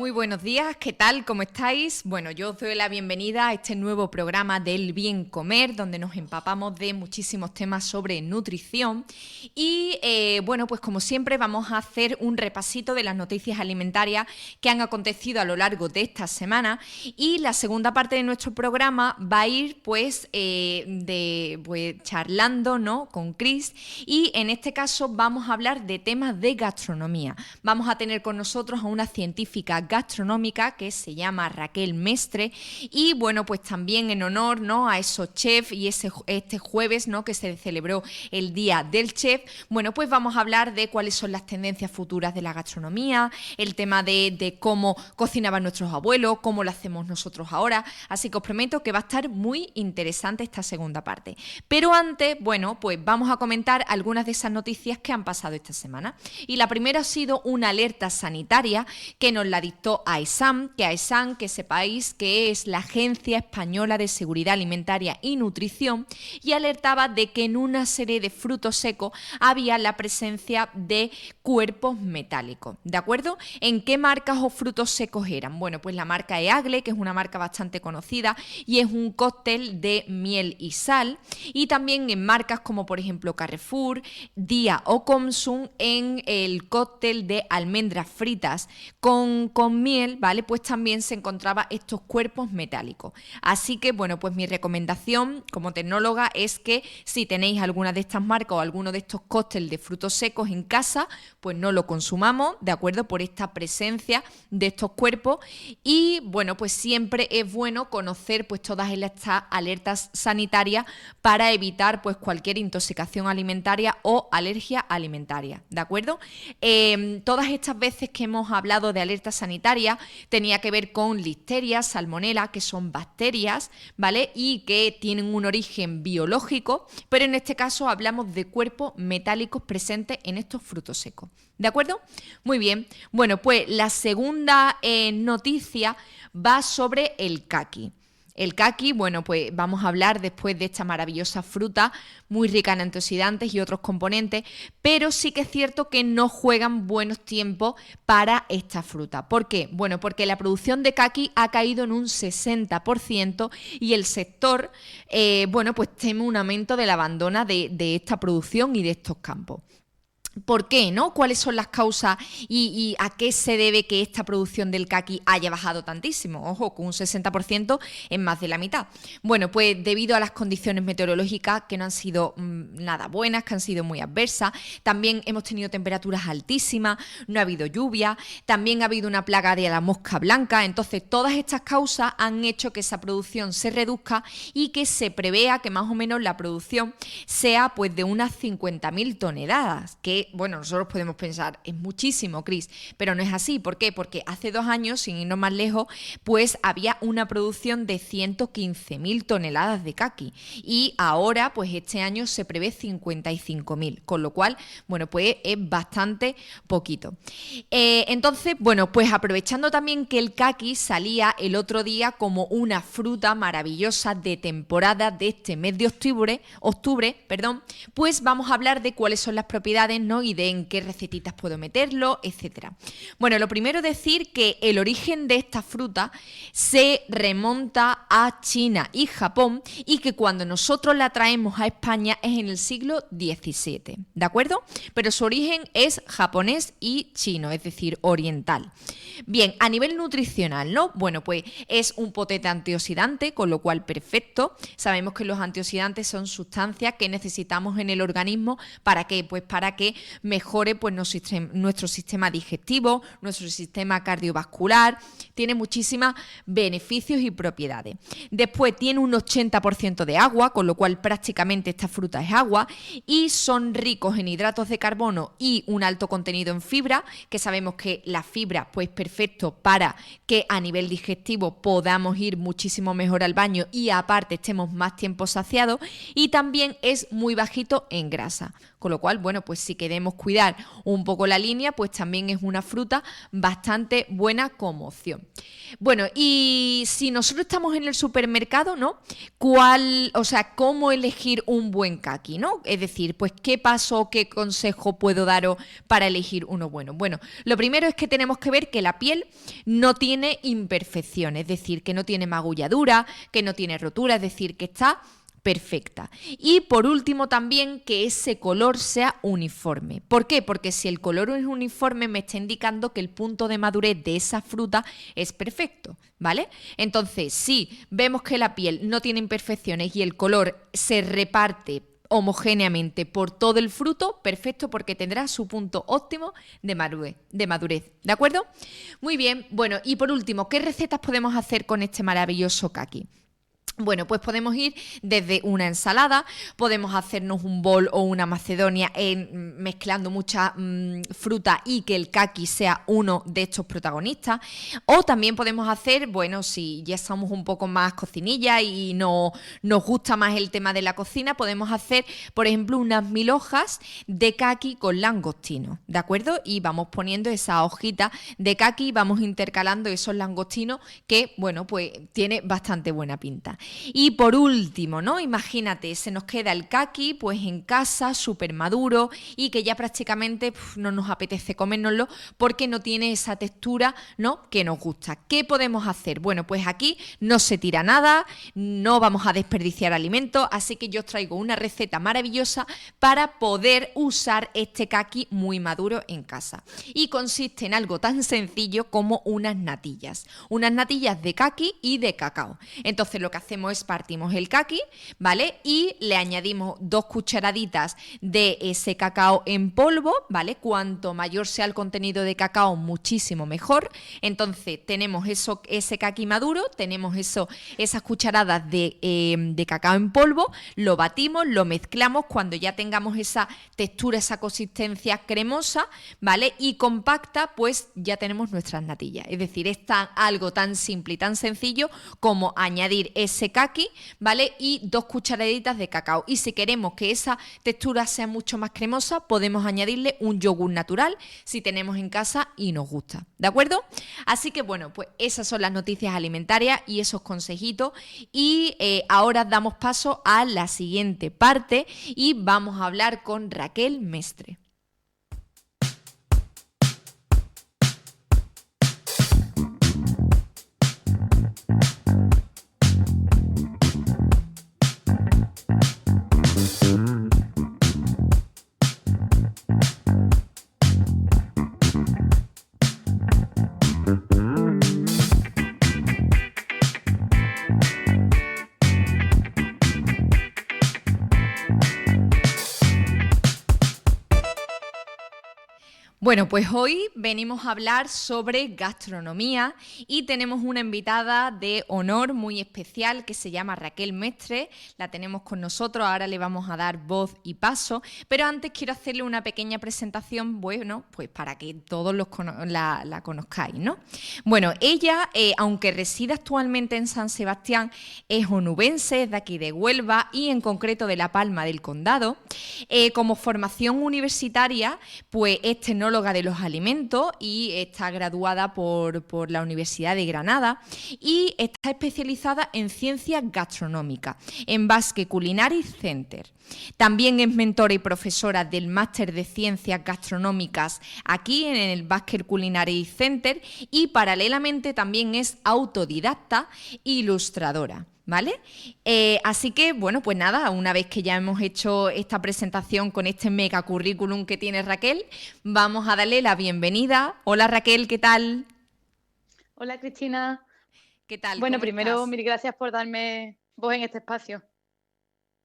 muy buenos días, ¿qué tal? ¿Cómo estáis? Bueno, yo os doy la bienvenida a este nuevo programa del Bien Comer, donde nos empapamos de muchísimos temas sobre nutrición. Y bueno, pues como siempre vamos a hacer un repasito de las noticias alimentarias que han acontecido a lo largo de esta semana. Y la segunda parte de nuestro programa va a ir pues, charlando, ¿no?, con Cris. Y en este caso vamos a hablar de temas de gastronomía. Vamos a tener con nosotros a una científica gastronómica que se llama Raquel Mestre y bueno, pues también en honor, ¿no?, a esos chefs y este jueves, ¿no?, que se celebró el Día del Chef, bueno, pues vamos a hablar de cuáles son las tendencias futuras de la gastronomía, el tema de cómo cocinaban nuestros abuelos, cómo lo hacemos nosotros ahora, así que os prometo que va a estar muy interesante esta segunda parte. Pero antes, bueno, pues vamos a comentar algunas de esas noticias que han pasado esta semana. Y la primera ha sido una alerta sanitaria que nos la dictó AESAM, que sepáis que es la Agencia Española de Seguridad Alimentaria y Nutrición, y alertaba de que en una serie de frutos secos había la presencia de cuerpos metálicos, ¿de acuerdo? ¿En qué marcas o frutos secos eran? Bueno, pues la marca Eagle, que es una marca bastante conocida y es un cóctel de miel y sal, y también en marcas como por ejemplo Carrefour, Día o Consum en el cóctel de almendras fritas con miel, ¿vale? Pues también se encontraba estos cuerpos metálicos. Así que, bueno, pues mi recomendación como tecnóloga es que si tenéis alguna de estas marcas o alguno de estos cócteles de frutos secos en casa, pues no lo consumamos, ¿de acuerdo? Por esta presencia de estos cuerpos. Y, bueno, pues siempre es bueno conocer pues todas estas alertas sanitarias para evitar pues cualquier intoxicación alimentaria o alergia alimentaria, ¿de acuerdo? Todas estas veces que hemos hablado de alerta sanitaria tenía que ver con listeria, salmonela, que son bacterias, ¿vale? Y que tienen un origen biológico, pero en este caso hablamos de cuerpos metálicos presentes en estos frutos secos, ¿de acuerdo? Muy bien, bueno, pues la segunda noticia va sobre el caqui. El caqui, bueno, pues vamos a hablar después de esta maravillosa fruta, muy rica en antioxidantes y otros componentes, pero sí que es cierto que no juegan buenos tiempos para esta fruta. ¿Por qué? Bueno, porque la producción de caqui ha caído en un 60% y el sector, bueno, pues teme un aumento del abandono de esta producción y de estos campos. ¿Por qué, no? ¿Cuáles son las causas y a qué se debe que esta producción del caqui haya bajado tantísimo? Ojo, con un 60% es más de la mitad. Bueno, pues debido a las condiciones meteorológicas que no han sido nada buenas, que han sido muy adversas, también hemos tenido temperaturas altísimas, no ha habido lluvia, también ha habido una plaga de la mosca blanca, entonces todas estas causas han hecho que esa producción se reduzca y que se prevea que más o menos la producción sea pues de unas 50.000 toneladas, que bueno, nosotros podemos pensar, es muchísimo, Cris, pero no es así. ¿Por qué? Porque hace 2 años, sin irnos más lejos, pues había una producción de 115.000 toneladas de caqui y ahora, pues este año se prevé 55.000, con lo cual, bueno, pues es bastante poquito. Entonces, bueno, pues aprovechando también que el caqui salía el otro día como una fruta maravillosa de temporada de este mes de octubre, pues vamos a hablar de cuáles son las propiedades, ¿no?, y de en qué recetitas puedo meterlo, etcétera. Bueno, lo primero decir que el origen de esta fruta se remonta a China y Japón y que cuando nosotros la traemos a España es en el siglo XVII, ¿de acuerdo? Pero su origen es japonés y chino, es decir, oriental. Bien, a nivel nutricional, ¿no? Bueno, pues es un potente antioxidante, con lo cual perfecto. Sabemos que los antioxidantes son sustancias que necesitamos en el organismo ¿para qué? Pues para que mejore pues nuestro sistema digestivo, nuestro sistema cardiovascular, tiene muchísimos beneficios y propiedades. Después tiene un 80% de agua, con lo cual prácticamente esta fruta es agua, y son ricos en hidratos de carbono y un alto contenido en fibra, que sabemos que la fibra pues perfecto para que a nivel digestivo podamos ir muchísimo mejor al baño y aparte estemos más tiempo saciados, y también es muy bajito en grasa, con lo cual, bueno, pues si queremos cuidar un poco la línea, pues también es una fruta bastante buena como opción. Bueno, y si nosotros estamos en el supermercado, ¿no? ¿Cómo elegir un buen caqui, ¿no? Es decir, pues qué paso, qué consejo puedo daros para elegir uno bueno. Bueno, lo primero es que tenemos que ver que la piel no tiene imperfecciones, es decir, que no tiene magulladura, que no tiene rotura, es decir, que está perfecta. Y por último también que ese color sea uniforme. ¿Por qué? Porque si el color es uniforme me está indicando que el punto de madurez de esa fruta es perfecto, ¿vale? Entonces, si vemos que la piel no tiene imperfecciones y el color se reparte homogéneamente por todo el fruto, perfecto, porque tendrá su punto óptimo de madurez, ¿de acuerdo? Muy bien, bueno, y por último, ¿qué recetas podemos hacer con este maravilloso caqui? Bueno, pues podemos ir desde una ensalada, podemos hacernos un bol o una macedonia mezclando mucha fruta y que el caqui sea uno de estos protagonistas. O también podemos hacer, bueno, si ya somos un poco más cocinilla y no nos gusta más el tema de la cocina, podemos hacer, por ejemplo, unas 1000 hojas de caqui con langostino, ¿de acuerdo? Y vamos poniendo esa hojita de caqui, vamos intercalando esos langostinos que, bueno, pues tiene bastante buena pinta. Y por último, ¿no? Imagínate, se nos queda el caqui pues en casa, súper maduro y que ya prácticamente no nos apetece comérnoslo porque no tiene esa textura, ¿no? Que nos gusta. ¿Qué podemos hacer? Bueno, pues aquí no se tira nada, no vamos a desperdiciar alimentos, así que yo os traigo una receta maravillosa para poder usar este caqui muy maduro en casa. Y consiste en algo tan sencillo como unas natillas de caqui y de cacao. Entonces lo que hacemos es partimos el caqui, ¿vale? Y le añadimos 2 cucharaditas de ese cacao en polvo, ¿vale? Cuanto mayor sea el contenido de cacao, muchísimo mejor. Entonces tenemos ese caqui maduro, tenemos esas cucharadas de cacao en polvo, lo batimos, lo mezclamos cuando ya tengamos esa textura, esa consistencia cremosa, ¿vale? Y compacta, pues ya tenemos nuestras natillas. Es decir, es algo tan simple y tan sencillo como añadir ese caqui, ¿vale? Y 2 cucharaditas de cacao. Y si queremos que esa textura sea mucho más cremosa, podemos añadirle un yogur natural si tenemos en casa y nos gusta, ¿de acuerdo? Así que bueno, pues esas son las noticias alimentarias y esos consejitos. Y ahora damos paso a la siguiente parte y vamos a hablar con Raquel Mestre. Bueno, pues hoy venimos a hablar sobre gastronomía y tenemos una invitada de honor muy especial que se llama Raquel Mestre. La tenemos con nosotros, ahora le vamos a dar voz y paso, pero antes quiero hacerle una pequeña presentación, bueno, pues para que todos la conozcáis, ¿no? Bueno, ella, aunque reside actualmente en San Sebastián, es onubense, es de aquí de Huelva y en concreto de La Palma del Condado. Como formación universitaria, pues es tecnóloga de los alimentos y está graduada por la Universidad de Granada y está especializada en ciencias gastronómicas en Basque Culinary Center. También es mentora y profesora del Máster de Ciencias Gastronómicas aquí en el Basque Culinary Center y paralelamente también es autodidacta e ilustradora. ¿Vale? Así que, bueno, pues nada, una vez que ya hemos hecho esta presentación con este mega currículum que tiene Raquel, vamos a darle la bienvenida. Hola Raquel, ¿qué tal? Hola Cristina. ¿Qué tal? Bueno, ¿Cómo primero, estás? mil gracias por darme voz en este espacio.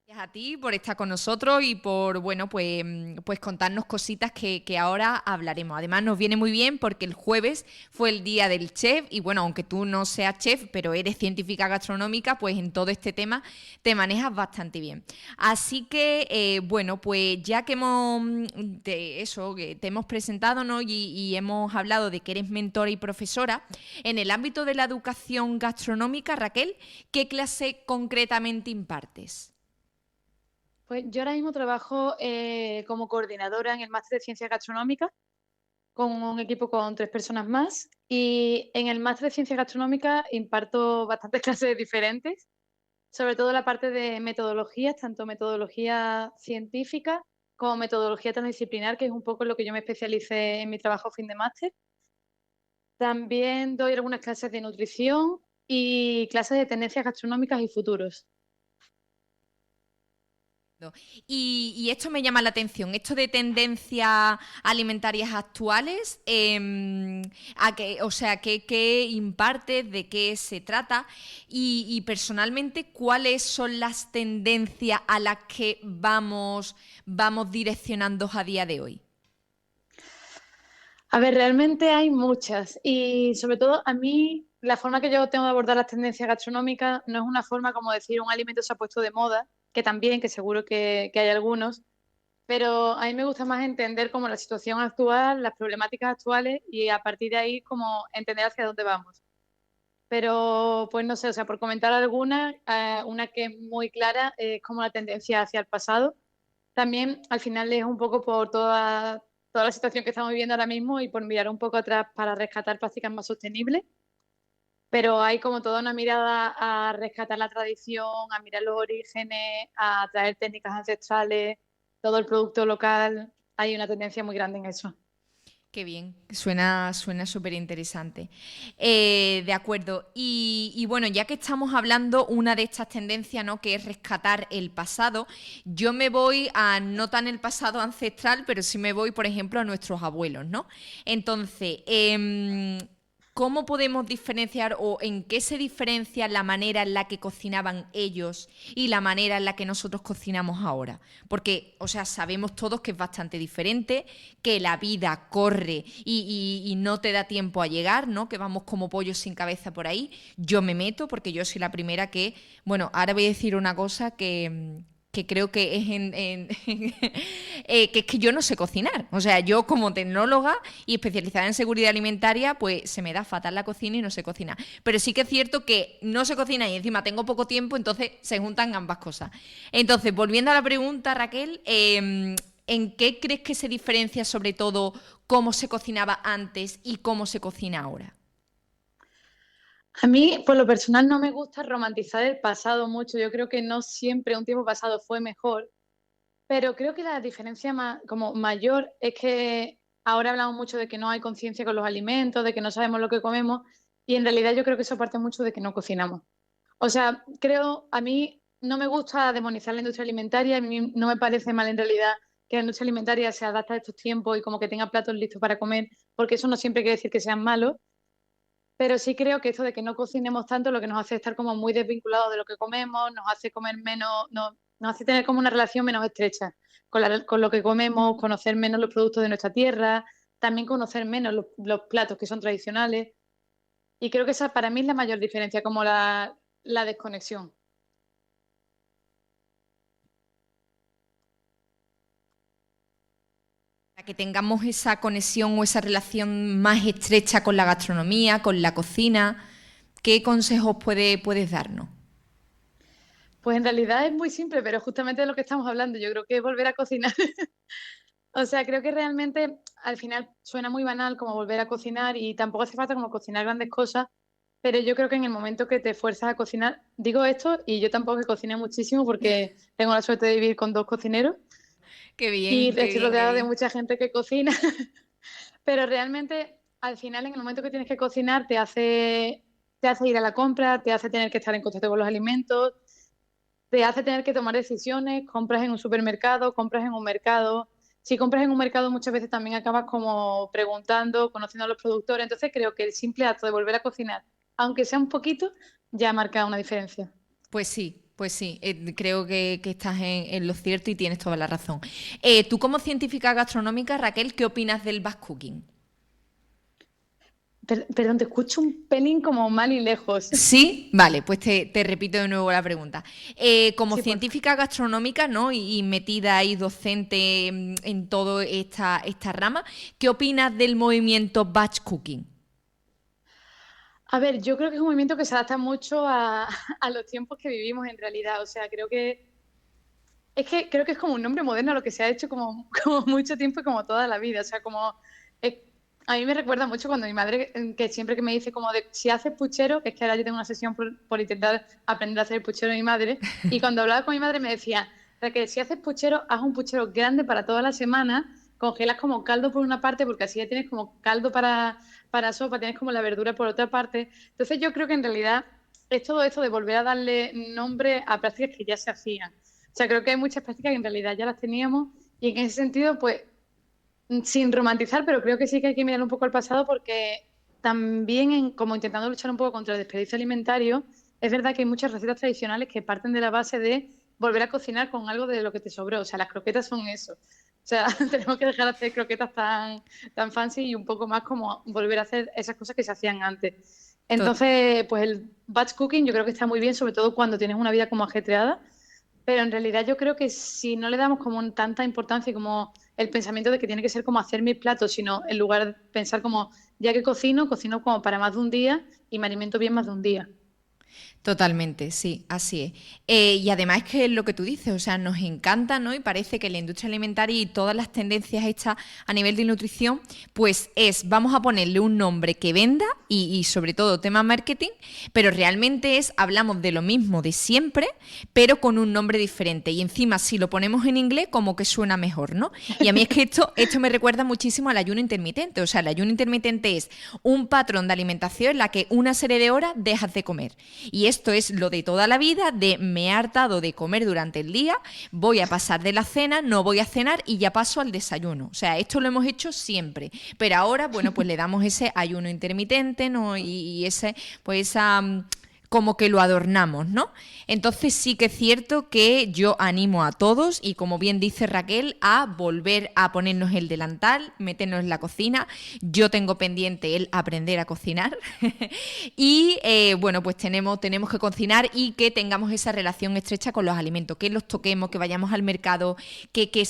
Gracias a ti por estar con nosotros y por, bueno, pues contarnos cositas que ahora hablaremos. Además nos viene muy bien porque el jueves fue el día del chef y bueno, aunque tú no seas chef, pero eres científica gastronómica, pues en todo este tema te manejas bastante bien. Así que, bueno, pues ya que que te hemos presentado, ¿no? y hemos hablado de que eres mentora y profesora, en el ámbito de la educación gastronómica, Raquel, ¿qué clase concretamente impartes? Pues yo ahora mismo trabajo como coordinadora en el máster de Ciencias Gastronómicas con un equipo con 3 personas más. Y en el máster de Ciencias Gastronómicas imparto bastantes clases diferentes, sobre todo la parte de metodologías, tanto metodología científica como metodología transdisciplinar, que es un poco en lo que yo me especialicé en mi trabajo fin de máster. También doy algunas clases de nutrición y clases de tendencias gastronómicas y futuros. Y esto me llama la atención, esto de tendencias alimentarias actuales, o sea, ¿qué impartes, de qué se trata? Y personalmente, ¿cuáles son las tendencias a las que vamos direccionando a día de hoy? A ver, realmente hay muchas y sobre todo a mí la forma que yo tengo de abordar las tendencias gastronómicas no es una forma como decir un alimento se ha puesto de moda, que también, que seguro que hay algunos, pero a mí me gusta más entender como la situación actual, las problemáticas actuales y a partir de ahí como entender hacia dónde vamos. Pero pues no sé, o sea, por comentar alguna, una que es muy clara es como la tendencia hacia el pasado. También al final es un poco por toda la situación que estamos viviendo ahora mismo y por mirar un poco atrás para rescatar prácticas más sostenibles. Pero hay como toda una mirada a rescatar la tradición, a mirar los orígenes, a traer técnicas ancestrales, todo el producto local. Hay una tendencia muy grande en eso. Qué bien, suena súper interesante. De acuerdo. Y bueno, ya que estamos hablando, una de estas tendencias, ¿no? Que es rescatar el pasado, yo me voy a no tan el pasado ancestral, pero sí me voy, por ejemplo, a nuestros abuelos, ¿no? Entonces, ¿cómo podemos diferenciar o en qué se diferencia la manera en la que cocinaban ellos y la manera en la que nosotros cocinamos ahora? Porque, o sea, sabemos todos que es bastante diferente, que la vida corre y no te da tiempo a llegar, ¿no? Que vamos como pollos sin cabeza por ahí. Yo me meto porque yo soy la primera que, bueno, ahora voy a decir una cosa que creo que es que es que yo no sé cocinar. O sea, yo como tecnóloga y especializada en seguridad alimentaria, pues se me da fatal la cocina y no sé cocinar. Pero sí que es cierto que no sé cocinar y encima tengo poco tiempo, entonces se juntan ambas cosas. Entonces, volviendo a la pregunta, Raquel, ¿en qué crees que se diferencia sobre todo cómo se cocinaba antes y cómo se cocina ahora? A mí, por lo personal, no me gusta romantizar el pasado mucho. Yo creo que no siempre un tiempo pasado fue mejor. Pero creo que la diferencia como mayor es que ahora hablamos mucho de que no hay conciencia con los alimentos, de que no sabemos lo que comemos, y en realidad yo creo que eso parte mucho de que no cocinamos. O sea, a mí no me gusta demonizar la industria alimentaria, a mí no me parece mal en realidad que la industria alimentaria se adapte a estos tiempos y como que tenga platos listos para comer, porque eso no siempre quiere decir que sean malos, pero sí creo que esto de que no cocinemos tanto lo que nos hace estar como muy desvinculados de lo que comemos, nos hace comer menos, nos hace tener como una relación menos estrecha con lo que comemos, conocer menos los productos de nuestra tierra, también conocer menos los platos que son tradicionales. Y creo que esa para mí es la mayor diferencia, como la desconexión. Para que tengamos esa conexión o esa relación más estrecha con la gastronomía, con la cocina, ¿qué consejos puedes darnos? Pues en realidad es muy simple, pero justamente de lo que estamos hablando, yo creo que es volver a cocinar. O sea, creo que realmente al final suena muy banal como volver a cocinar y tampoco hace falta como cocinar grandes cosas, pero yo creo que en el momento que te fuerzas a cocinar, digo esto y yo tampoco que cociné muchísimo porque tengo la suerte de vivir con 2 cocineros Qué y bien, qué estoy bien, qué rodeada de bien. mucha gente que cocina, pero realmente al final en el momento que tienes que cocinar te hace ir a la compra, te hace tener que estar en contacto con los alimentos, te hace tener que tomar decisiones, compras en un supermercado, compras en un mercado. Si compras en un mercado muchas veces también acabas como preguntando, conociendo a los productores. Entonces creo que el simple acto de volver a cocinar, aunque sea un poquito, ya marca una diferencia. Pues sí, creo que estás en lo cierto y tienes toda la razón. Tú como científica gastronómica, Raquel, ¿qué opinas del batch cooking? Perdón, te escucho un pelín como mal y lejos. Sí, vale, pues te repito de nuevo la pregunta. Como Sí, por favor. científica gastronómica, ¿no? Y metida ahí docente en toda esta rama, ¿qué opinas del movimiento batch cooking? A ver, yo creo que es un movimiento que se adapta mucho a, a los tiempos que vivimos en realidad. O sea, creo que Es que creo que es como un nombre moderno a lo que se ha hecho como, como mucho tiempo y como toda la vida. O sea, como eh, a mí me recuerda mucho cuando mi madre, que siempre que me dice como de si haces puchero, que es que ahora yo tengo una sesión por intentar aprender a hacer el puchero de mi madre, y cuando hablaba con mi madre me decía, que si haces puchero, haz un puchero grande para toda la semana, congelas como caldo por una parte, porque así ya tienes como caldo para sopa, tienes como la verdura por otra parte. Entonces yo creo que en realidad es todo esto de volver a darle nombre a prácticas que ya se hacían. O sea, creo que hay muchas prácticas que en realidad ya las teníamos y en ese sentido, pues, sin romantizar, pero creo que sí que hay que mirar un poco al pasado porque también, como intentando luchar un poco contra el desperdicio alimentario, es verdad que hay muchas recetas tradicionales que parten de la base de volver a cocinar con algo de lo que te sobró. O sea, las croquetas son eso. O sea, tenemos que dejar de hacer croquetas tan fancy y un poco más como volver a hacer esas cosas que se hacían antes. To- Entonces, pues el batch cooking yo creo que está muy bien, sobre todo cuando tienes una vida como ajetreada, pero en realidad yo creo que si no le damos como tanta importancia como el pensamiento de que tiene que ser como hacer mis platos, sino en lugar de pensar como, ya que cocino, cocino como para más de un día y me alimento bien más de un día. Totalmente, sí, así es. Y además es que es lo que tú dices, o sea, nos encanta, ¿no? Y parece que la industria alimentaria y todas las tendencias hechas a nivel de nutrición, pues vamos a ponerle un nombre que venda y sobre todo tema marketing, pero realmente hablamos de lo mismo de siempre, pero con un nombre diferente. Y encima, si lo ponemos en inglés, como que suena mejor, ¿no? Y a mí es que esto me recuerda muchísimo al ayuno intermitente. O sea, el ayuno intermitente es un patrón de alimentación en la que una serie de horas dejas de comer. Y esto es lo de toda la vida, de me he hartado de comer durante el día, voy a pasar de la cena, no voy a cenar y ya paso al desayuno. O sea, esto lo hemos hecho siempre. Pero ahora, bueno, pues le damos ese ayuno intermitente, ¿no? Y ese, pues esa como que lo adornamos, ¿no? Entonces sí que es cierto que yo animo a todos y como bien dice Raquel, a volver a ponernos el delantal, meternos en la cocina. Yo tengo pendiente el aprender a cocinar y bueno, pues tenemos que cocinar y que tengamos esa relación estrecha con los alimentos, que los toquemos, que vayamos al mercado, que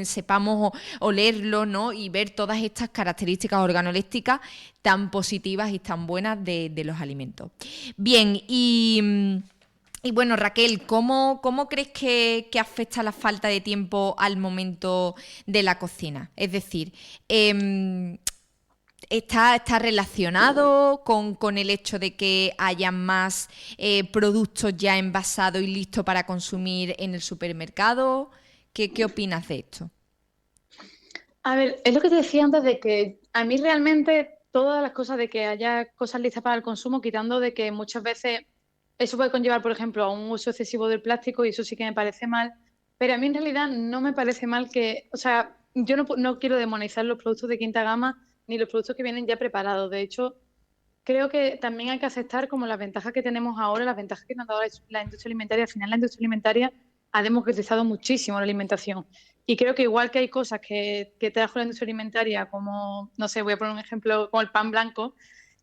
sepamos olerlo, ¿no? Y ver todas estas características organolépticas tan positivas y tan buenas de los alimentos. Bien, y bueno, Raquel, ¿cómo crees que afecta la falta de tiempo al momento de la cocina? Es decir, ¿está relacionado con el hecho de que haya más productos ya envasados y listos para consumir en el supermercado? ¿Qué opinas de esto? A ver, es lo que te decía antes de que a mí realmente todas las cosas de que haya cosas listas para el consumo, quitando de que muchas veces eso puede conllevar, por ejemplo, a un uso excesivo del plástico y eso sí que me parece mal, pero a mí en realidad no me parece mal que, o sea, yo no quiero demonizar los productos de quinta gama ni los productos que vienen ya preparados. De hecho, creo que también hay que aceptar como las ventajas que tenemos ahora, las ventajas que nos ha dado la industria alimentaria. Al final la industria alimentaria ha democratizado muchísimo la alimentación. Y creo que igual que hay cosas que trajo la industria alimentaria, como, no sé, voy a poner un ejemplo, como el pan blanco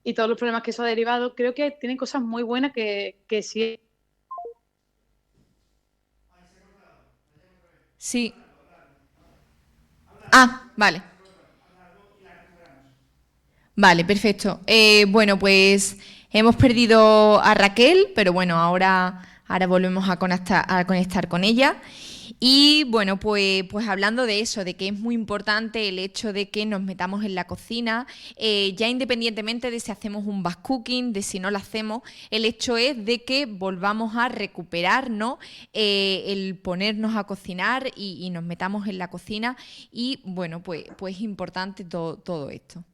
y todos los problemas que eso ha derivado, creo que tienen cosas muy buenas que sí. Sí. Ah, vale. Vale, perfecto. Bueno, pues hemos perdido a Raquel, pero bueno, ahora volvemos a conectar con ella. Y bueno, pues hablando de eso, de que es muy importante el hecho de que nos metamos en la cocina, ya independientemente de si hacemos un batch cooking, de si no lo hacemos, el hecho es de que volvamos a recuperar, ¿no? El ponernos a cocinar y nos metamos en la cocina y bueno, pues es importante todo esto.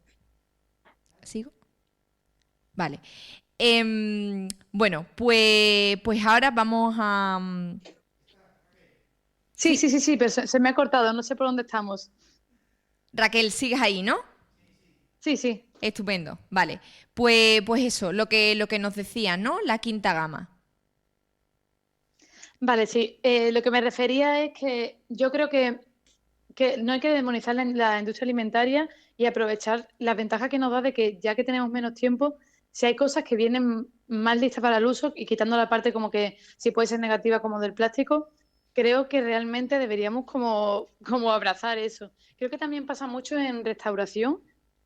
¿Sigo? Vale. Bueno, pues ahora vamos a... Sí, Sí, sí, sí, sí, pero se me ha cortado, no sé por dónde estamos. Raquel, sigues ahí, ¿no? Sí, sí. Estupendo, vale. Pues eso, lo que nos decía, ¿no? La quinta gama. Vale, sí. Lo que me refería es que yo creo que no hay que demonizar la industria alimentaria y aprovechar las ventajas que nos da de que ya que tenemos menos tiempo, si hay cosas que vienen más listas para el uso y quitando la parte como que si puede ser negativa como del plástico, creo que realmente deberíamos como abrazar eso. Creo que también pasa mucho en restauración.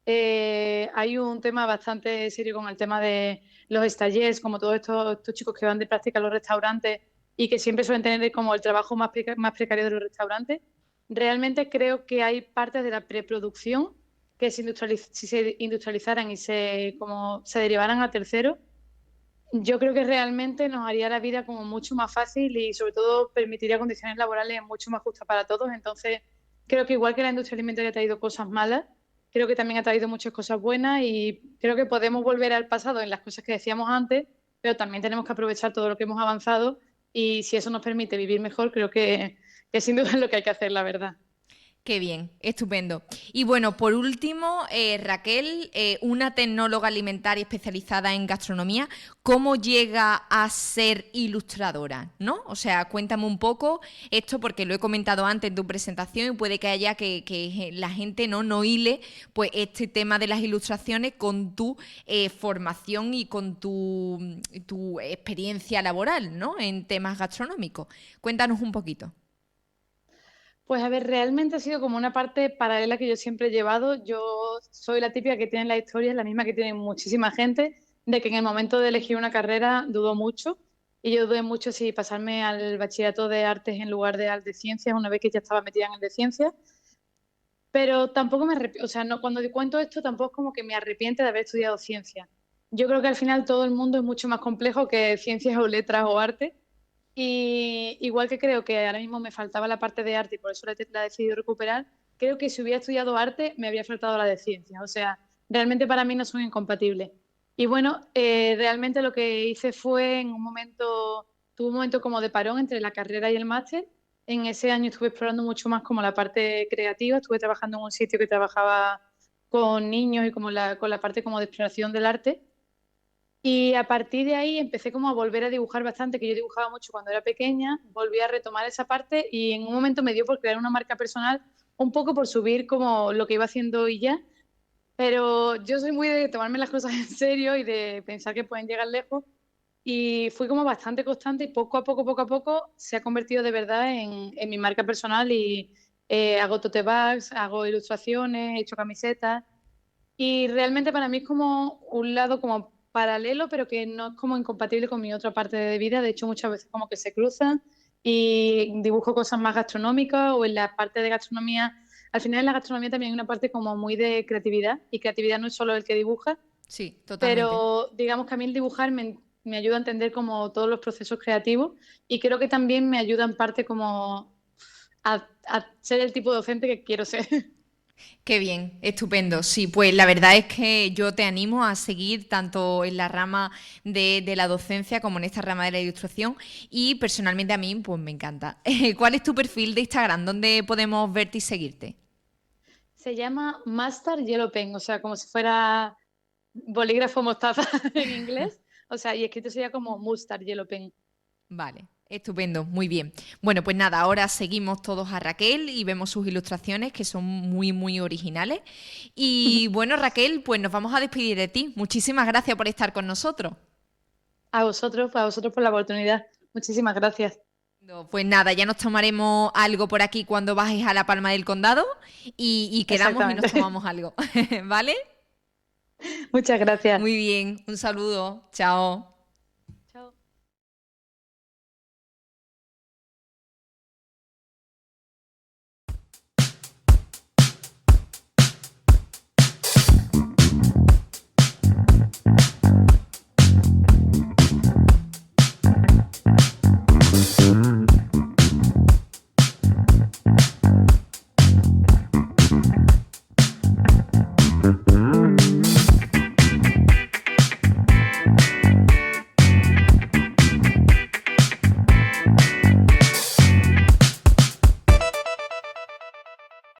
Hay un tema bastante serio con el tema de los stagiaires, como todos estos chicos que van de práctica a los restaurantes y que siempre suelen tener como el trabajo más precario de los restaurantes. Realmente creo que hay partes de la preproducción que si se industrializaran y como se derivaran a terceros, yo creo que realmente nos haría la vida como mucho más fácil y sobre todo permitiría condiciones laborales mucho más justas para todos. Entonces, creo que igual que la industria alimentaria ha traído cosas malas, creo que también ha traído muchas cosas buenas y creo que podemos volver al pasado en las cosas que decíamos antes, pero también tenemos que aprovechar todo lo que hemos avanzado y si eso nos permite vivir mejor, creo que sin duda es lo que hay que hacer, la verdad. Qué bien, estupendo. Y bueno, por último, Raquel, una tecnóloga alimentaria especializada en gastronomía, ¿cómo llega a ser ilustradora? ¿No? O sea, cuéntame un poco esto porque lo he comentado antes en tu presentación y puede que haya que la gente no hile pues este tema de las ilustraciones con tu formación y con tu experiencia laboral, ¿no? En temas gastronómicos. Cuéntanos un poquito. Pues a ver, realmente ha sido como una parte paralela que yo siempre he llevado. Yo soy la típica que tiene la historia, la misma que tiene muchísima gente, de que en el momento de elegir una carrera dudó mucho. Y yo dudé mucho si pasarme al bachillerato de artes en lugar de ciencias, una vez que ya estaba metida en el de ciencias. Pero tampoco me arrepiento, o sea, no, cuando te cuento esto tampoco es como que me arrepiente de haber estudiado ciencias. Yo creo que al final todo el mundo es mucho más complejo que ciencias o letras o arte. Y igual que creo que ahora mismo me faltaba la parte de arte y por eso la he decidido recuperar, creo que si hubiera estudiado arte me habría faltado la de ciencias. O sea, realmente para mí no son incompatibles. Y bueno, realmente lo que hice fue tuve un momento como de parón entre la carrera y el máster. En ese año estuve explorando mucho más como la parte creativa, estuve trabajando en un sitio que trabajaba con niños y como con la parte como de exploración del arte. Y a partir de ahí empecé como a volver a dibujar bastante, que yo dibujaba mucho cuando era pequeña, volví a retomar esa parte y en un momento me dio por crear una marca personal, un poco por subir como lo que iba haciendo y ya, pero yo soy muy de tomarme las cosas en serio y de pensar que pueden llegar lejos y fui como bastante constante y poco a poco se ha convertido de verdad en mi marca personal y hago tote bags, hago ilustraciones, he hecho camisetas y realmente para mí es como un lado como paralelo, pero que no es como incompatible con mi otra parte de vida. De hecho, muchas veces como que se cruzan y dibujo cosas más gastronómicas o en la parte de gastronomía. Al final en la gastronomía también hay una parte como muy de creatividad y creatividad no es solo el que dibuja, Sí, totalmente. pero digamos que a mí el dibujar me ayuda a entender como todos los procesos creativos y creo que también me ayuda en parte como a ser el tipo de docente que quiero ser. Qué bien, estupendo. Sí, pues la verdad es que yo te animo a seguir tanto en la rama de la docencia como en esta rama de la ilustración y personalmente a mí pues me encanta. ¿Cuál es tu perfil de Instagram? ¿Dónde podemos verte y seguirte? Se llama Master Yellow Pen, o sea, como si fuera bolígrafo mostaza en inglés. O sea, y escrito sería como Mustard Yellow Pen. Vale, estupendo, muy bien. Bueno, pues nada, ahora seguimos todos a Raquel y vemos sus ilustraciones que son muy originales. Y bueno, Raquel, pues nos vamos a despedir de ti. Muchísimas gracias por estar con nosotros. A vosotros por la oportunidad. Muchísimas gracias. No, pues nada, ya nos tomaremos algo por aquí cuando bajes a la Palma del Condado y quedamos y nos Exactamente. tomamos algo. ¿Vale? Muchas gracias. Muy bien, un saludo. Chao.